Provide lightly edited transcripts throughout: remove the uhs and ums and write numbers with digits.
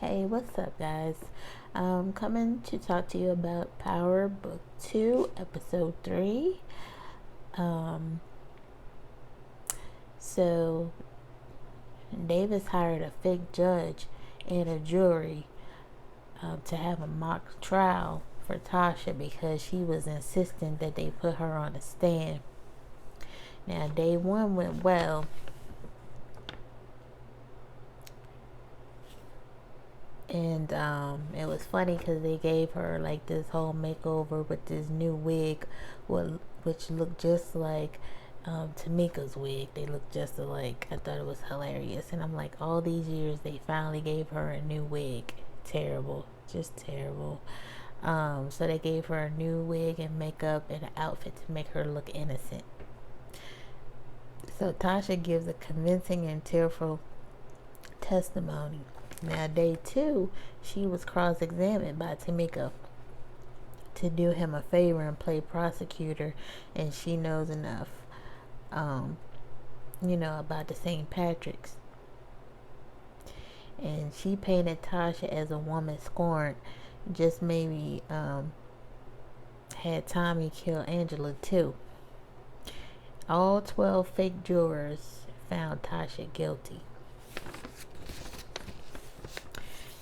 Hey, what's up, guys? I'm coming to talk to you about Power Book 2, Episode 3. Um, so, Davis hired a fake judge and a jury to have a mock trial for Tasha because she was insistent that they put her on the stand. Now, day one went well. And it was funny because they gave her like this whole makeover with this new wig, which looked just like Tamika's wig. They looked just alike. I thought it was hilarious. And I'm like, all these years they finally gave her a new wig. Terrible. Just terrible. So they gave her a new wig and makeup and an outfit to make her look innocent. So Tasha gives a convincing and tearful testimony. Now, day two, she was cross examined by Tamika to do him a favor and play prosecutor, and she knows enough, about the St. Patrick's. And she painted Tasha as a woman scorned, just maybe had Tommy kill Angela too. All 12 fake jurors found Tasha guilty.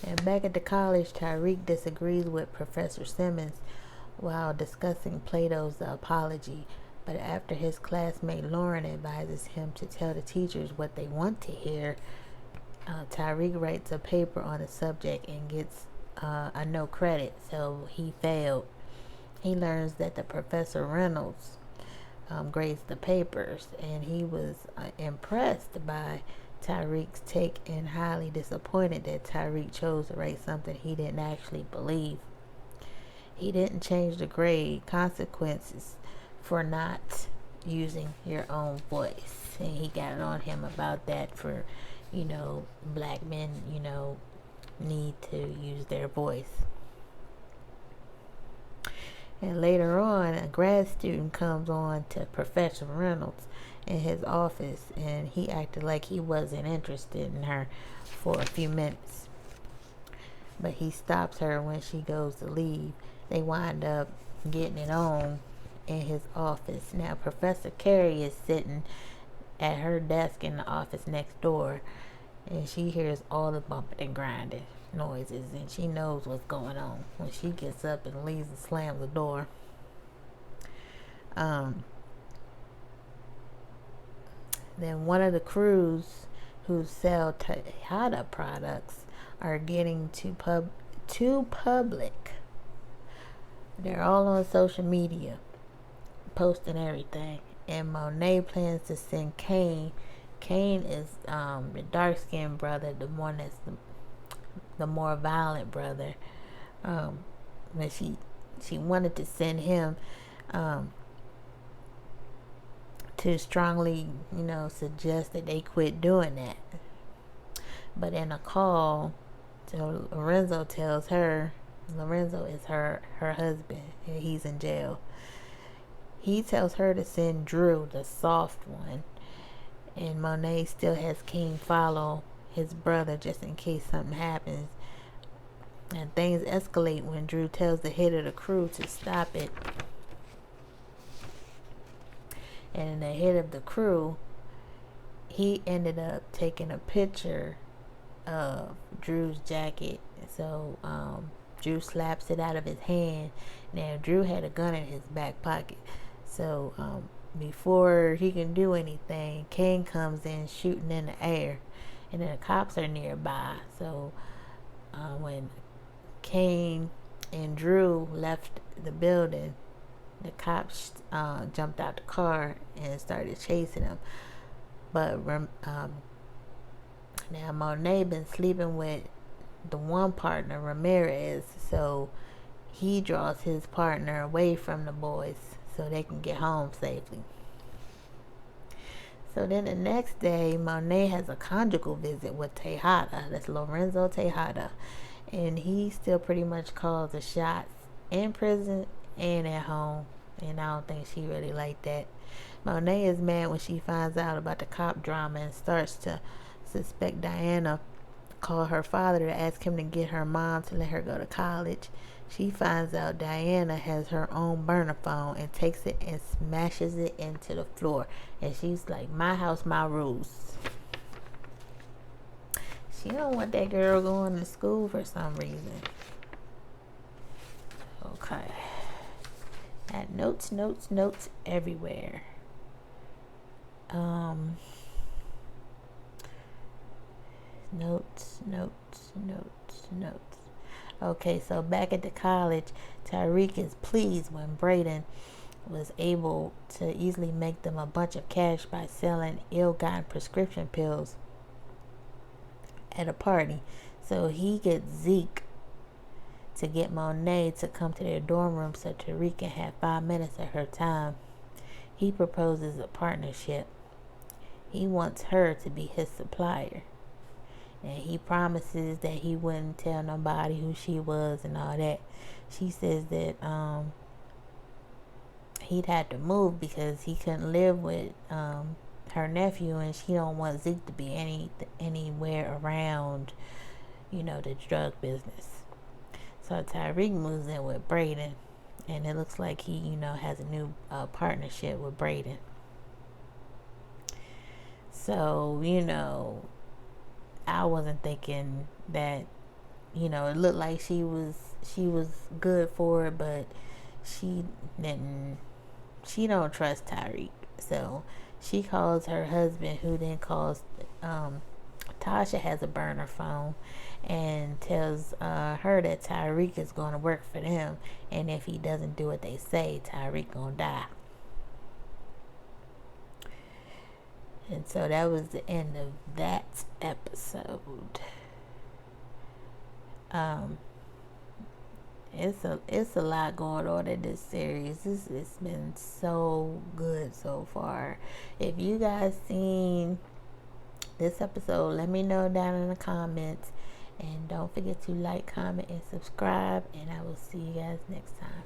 And back at the college, Tariq disagrees with Professor Simmons while discussing Plato's The Apology. But after his classmate Lauren advises him to tell the teachers what they want to hear, Tariq writes a paper on the subject and gets a no credit, so he failed. He learns that the Professor Reynolds grades the papers, and he was impressed by Tariq's take and highly disappointed that Tariq chose to write something he didn't actually believe. He didn't change the grade consequences for not using your own voice, and he got on him about that for, black men, need to use their voice. And later on, a grad student comes on to Professor Reynolds in his office, and he acted like he wasn't interested in her for a few minutes. But he stops her when she goes to leave. They wind up getting it on in his office. Now, Professor Carey is sitting at her desk in the office next door, and she hears all the bumping and grinding noises, and she knows what's going on when she gets up and leaves and slams the door. Then one of the crews who sell Tejada products are getting too public. They're all on social media, posting everything. And Monet plans to send Kane. Kane is the dark-skinned brother, the one that's the more violent brother. But she wanted to send him to strongly, suggest that they quit doing that. But in a call, Lorenzo tells her, Lorenzo is her husband, and he's in jail. He tells her to send Drew, the soft one, and Monet still has King follow his brother just in case something happens. And things escalate when Drew tells the head of the crew to stop it. And the head of the crew, he ended up taking a picture of Drew's jacket. So Drew slaps it out of his hand. Now Drew had a gun in his back pocket. So before he can do anything, Kane comes in shooting in the air. And then the cops are nearby. So when Kane and Drew left the building, the cops jumped out the car and started chasing him. But now Monet been sleeping with the one partner, Ramirez, so he draws his partner away from the boys so they can get home safely. So then the next day, Monet has a conjugal visit with Tejada. That's Lorenzo Tejada. And he still pretty much calls the shots in prison and at home. And I don't think she really liked that. Monet is mad when she finds out about the cop drama and starts to suspect Diana call her father to ask him to get her mom to let her go to college. She finds out Diana has her own burner phone and takes it and smashes it into the floor. And she's like, my house, my rules. She don't want that girl going to school for some reason. Okay. Got notes everywhere. Notes. Okay, so back at the college, Tariq is pleased when Braden was able to easily make them a bunch of cash by selling ill-gotten prescription pills at a party. So he gets Zeke to get Monet to come to their dorm room so Tariq can have 5 minutes of her time. He proposes a partnership. He wants her to be his supplier. And he promises that he wouldn't tell nobody who she was and all that. She says that he'd have to move because he couldn't live with her nephew, and she don't want Zeke to be anywhere around, the drug business. So Tariq moves in with Braden, and it looks like he, has a new partnership with Braden. So, I wasn't thinking that, it looked like she was good for it, but she don't trust Tariq. So she calls her husband, who then calls Tasha has a burner phone, and tells her that Tariq is going to work for them, and if he doesn't do what they say, Tariq gonna die. And so that was the end of that episode. It's a lot going on in this series. It's been so good so far. If you guys seen this episode, let me know down in the comments. And don't forget to like, comment, and subscribe. And I will see you guys next time.